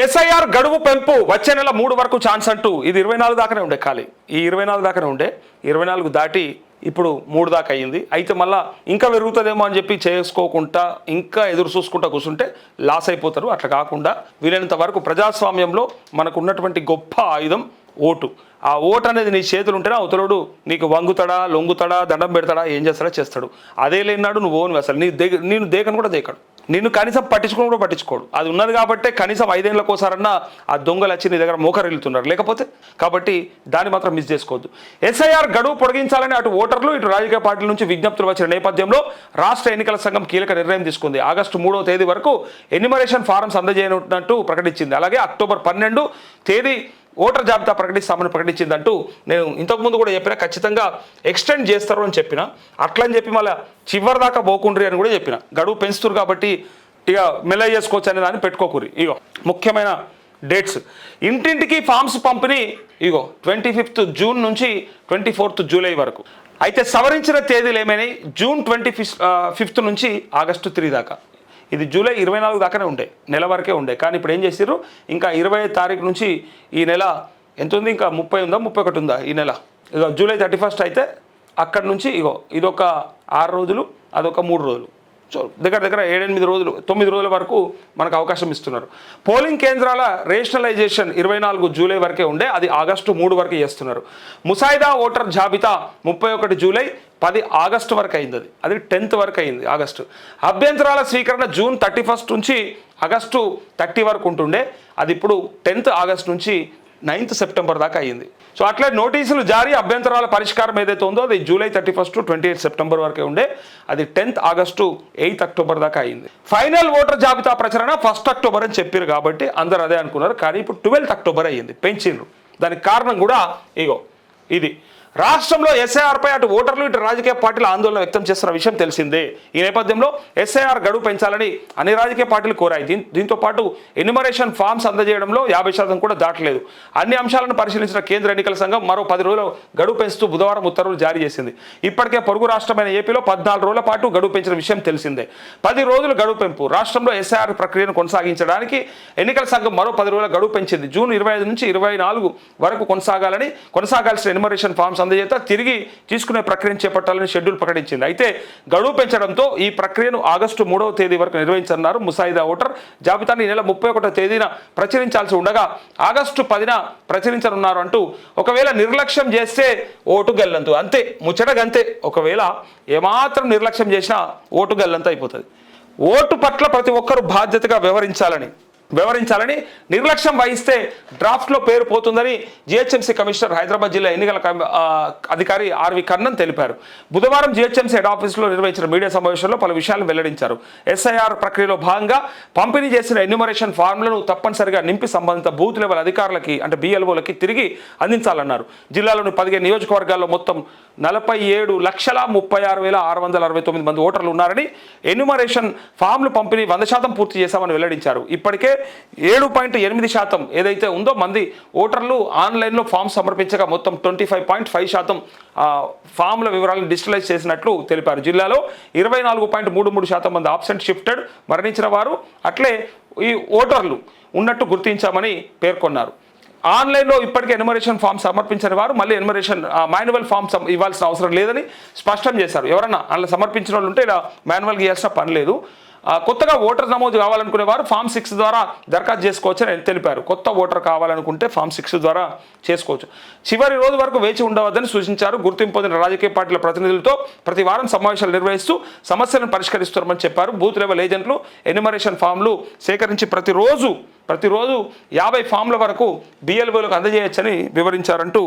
SIR గడువు పెంపు వచ్చే నెల 3 వరకు ఛాన్స్ అంటూ ఇది 24 దాకానే ఉండే ఖాళీ. ఈ 24 దాకానే ఉండే 24 దాటి ఇప్పుడు 3 దాకా అయ్యింది. అయితే మళ్ళీ ఇంకా పెరుగుతుందేమో అని చెప్పి చేసుకోకుండా ఇంకా ఎదురు చూసుకుంటా కూర్చుంటే లాస్ అయిపోతారు. అట్లా కాకుండా వీలైనంత వరకు ప్రజాస్వామ్యంలో మనకు ఉన్నటువంటి గొప్ప ఆయుధం ఓటు. ఆ ఓటు అనేది నీ చేతులు ఉంటేనే అవతలోడు నీకు వంగుతాడా, లొంగుతాడా, దండం పెడతాడా, ఏం చేస్తాడా చేస్తాడు. అదే లేనాడు నువ్వు ఓను అసలు నేను దేకను కూడా దేకడు, నిన్ను కనీసం పట్టించుకుని కూడా పట్టించుకోడు. అది ఉన్నది కాబట్టి కనీసం 5 ఏళ్ళకోసారన్నా ఆ దొంగలు వచ్చి నీ దగ్గర మోకరిల్లుతున్నారు. లేకపోతే కాబట్టి దాన్ని మాత్రం మిస్ చేసుకోవద్దు. ఎస్ఐఆర్ గడువు పొడిగించాలని అటు ఓటర్లు ఇటు రాజకీయ పార్టీల నుంచి విజ్ఞప్తులు వచ్చిన నేపథ్యంలో రాష్ట్ర ఎన్నికల సంఘం కీలక నిర్ణయం తీసుకుంది. ఆగస్టు 3వ తేదీ వరకు ఎన్యుమరేషన్ ఫారమ్స్ అందజేయనున్నట్టు ప్రకటించింది. అలాగే అక్టోబర్ 12 తేదీ ఓటర్ జాబితా ప్రకటిస్తామని ప్రకటించిందంటూ నేను ఇంతకుముందు కూడా చెప్పిన, ఖచ్చితంగా ఎక్స్టెండ్ చేస్తారు అని చెప్పిన. అట్లని చెప్పి మళ్ళీ చివరి దాకా పోకుండ్రి అని కూడా చెప్పిన. గడువు పెంచుతారు కాబట్టి ఇక మెల్ల చేసుకోవచ్చు అనే దాన్ని పెట్టుకోకూరి. ఇగో ముఖ్యమైన డేట్స్: ఇంటింటికి ఫామ్స్ పంపిణీ ఇగో 25th జూన్ నుంచి 24th జూలై వరకు. అయితే సవరించిన తేదీలు ఏమైనాయి? జూన్ 25th నుంచి ఆగస్టు 3 దాకా. ఇది జూలై 24 దాకానే ఉండే, నెల వరకే ఉండే. కానీ ఇప్పుడు ఏం చేసారు, ఇంకా 20వ తారీఖు నుంచి ఈ నెల ఎంత ఉంది, ఇంకా 30 ఉందా 31 ఉందా ఈ నెల. ఇక జూలై 31 అయితే అక్కడి నుంచి ఇగో ఇదొక 6 రోజులు, అదొక 3 రోజులు. సో దగ్గర 7-8 రోజులు, 9 రోజుల వరకు మనకు అవకాశం ఇస్తున్నారు. పోలింగ్ కేంద్రాల రేషనలైజేషన్ 24 జూలై వరకే ఉండే, అది ఆగస్టు 3 వరకు చేస్తున్నారు. ముసాయిదా ఓటర్ జాబితా 31 జూలై 10 ఆగస్టు వరకు అయింది. అది 10th వరకు అయింది ఆగస్టు. అభ్యంతరాల స్వీకరణ జూన్ 31 నుంచి ఆగస్టు 30 వరకు ఉంటుండే, అది ఇప్పుడు 10th ఆగస్టు నుంచి 9th సెప్టెంబర్ దాకా అయ్యింది. సో అట్లా నోటీసులు జారీ, అభ్యంతరాల పరిష్కారం ఏదైతే ఉందో అది జూలై 31 28 సెప్టెంబర్ వరకే ఉండే, అది 10th ఆగస్టు 8th అక్టోబర్ దాకా అయింది. ఫైనల్ ఓటర్ జాబితా ప్రచురణ 1st అక్టోబర్ అని చెప్పారు కాబట్టి అందరు అదే అనుకున్నారు. కానీ ఇప్పుడు 12th అక్టోబర్ అయ్యింది, పెంచిండ్రు. దానికి కారణం కూడా ఇగో ఇది. రాష్ట్రంలో ఎస్ఐఆర్పై అటు ఓటర్లు ఇటు రాజకీయ పార్టీలు ఆందోళన వ్యక్తం చేస్తున్న విషయం తెలిసిందే. ఈ నేపథ్యంలో ఎస్ఐఆర్ గడువు పెంచాలని అన్ని రాజకీయ పార్టీలు కోరాయి. దీంతో పాటు ఎన్యుమరేషన్ ఫామ్స్ అందజేయడంలో 50% కూడా దాటలేదు. అన్ని అంశాలను పరిశీలించిన కేంద్ర ఎన్నికల సంఘం మరో 10 రోజులు గడువు పెంచుతూ బుధవారం ఉత్తర్వులు జారీ చేసింది. ఇప్పటికే పొరుగు రాష్ట్రమైన ఏపీలో 14 రోజుల పాటు గడువు పెంచిన విషయం తెలిసిందే. 10 రోజులు గడువు పెంపు. రాష్ట్రంలో ఎస్ఐఆర్ ప్రక్రియను కొనసాగించడానికి ఎన్నికల సంఘం మరో 10 రోజుల గడువు పెంచింది. జూన్ 25 నుంచి 24 వరకు కొనసాగాల్సిన ఎన్యుమరేషన్ ఫామ్స్ అందజేత తిరిగి తీసుకునే ప్రక్రియను చేపట్టాలని షెడ్యూల్ ప్రకటించింది. అయితే గడువు పెంచడంతో ఈ ప్రక్రియను ఆగస్టు 3వ తేదీ వరకు నిర్వహించనున్నారు. ముసాయిదా ఓటర్ జాబితాను ఈ నెల 31వ తేదీన ప్రచురించాల్సి ఉండగా ఆగస్టు 10న ప్రచురించనున్నారు అంటూ, ఒకవేళ నిర్లక్ష్యం చేస్తే ఓటు గల్లంతు. అంతే, ముచ్చటగంతే. ఒకవేళ ఏమాత్రం నిర్లక్ష్యం చేసినా ఓటు గల్లంతు అయిపోతుంది. ఓటు పట్ల ప్రతి ఒక్కరూ బాధ్యతగా వ్యవహరించాలని నిర్లక్ష్యం వహిస్తే డ్రాఫ్ట్లో పేరు పోతుందని జిహెచ్ఎంసీ కమిషనర్ హైదరాబాద్ జిల్లా ఎన్నికల అధికారి ఆర్వి కర్ణన్ తెలిపారు. బుధవారం జిహెచ్ఎంసీ హెడ్ ఆఫీసులో నిర్వహించిన మీడియా సమావేశంలో పలు విషయాలను వెల్లడించారు. ఎస్ఐఆర్ ప్రక్రియలో భాగంగా పంపిణీ చేసిన ఎన్యుమరేషన్ ఫామ్లను తప్పనిసరిగా నింపి సంబంధిత బూత్ లెవెల్ అధికారులకి అంటే బిఎల్ఓలకి తిరిగి అందించాలన్నారు. జిల్లాలోని 15 నియోజకవర్గాల్లో మొత్తం 47,36,669 మంది ఓటర్లు ఉన్నారని, ఎన్యుమరేషన్ ఫామ్లు పంపిణీ 100% పూర్తి చేశామని వెల్లడించారు. ఇప్పటికే 7.8% ఏదైతే ఉందో మంది ఓటర్లు ఆన్లైన్లో ఫామ్ సమర్పించగా మొత్తం 25.5% ఫామ్ల వివరాలను డిజిటలైజ్ చేసినట్లు తెలిపారు. జిల్లాలో 24.33% మంది ఆబ్సెంట్, షిఫ్టెడ్, మరణించిన వారు అట్లే ఈ ఓటర్లు ఉన్నట్టు గుర్తించామని పేర్కొన్నారు. ఆన్లైన్లో ఇప్పటికే ఎన్యుమరేషన్ ఫామ్ సమర్పించిన వారు మళ్ళీ ఎన్యుమరేషన్ మాన్యువల్ ఫామ్ ఇవ్వాల్సిన అవసరం లేదని స్పష్టం చేశారు. ఎవరన్నా అలా సమర్పించిన వాళ్ళు ఉంటే ఇలా మాన్యువల్గా ఇవ్వాల్సిన పని లేదు. కొత్తగా ఓటర్ నమోదు కావాలనుకునే వారు ఫామ్ 6 ద్వారా దరఖాస్తు చేసుకోవచ్చని తెలిపారు. కొత్త ఓటర్ కావాలనుకుంటే ఫామ్ 6 ద్వారా చేసుకోవచ్చు. చివరి రోజు వరకు వేచి ఉండవద్దని సూచించారు. గుర్తింపు పొందిన రాజకీయ పార్టీల ప్రతినిధులతో ప్రతి వారం సమావేశాలు నిర్వహిస్తూ సమస్యలను పరిష్కరిస్తారని చెప్పారు. బూత్ లెవెల్ ఏజెంట్లు ఎన్యుమరేషన్ ఫామ్లు సేకరించి ప్రతిరోజు 50 ఫామ్ల వరకు బిఎల్ఓలకు అందజేయొచ్చని వివరించారంటూ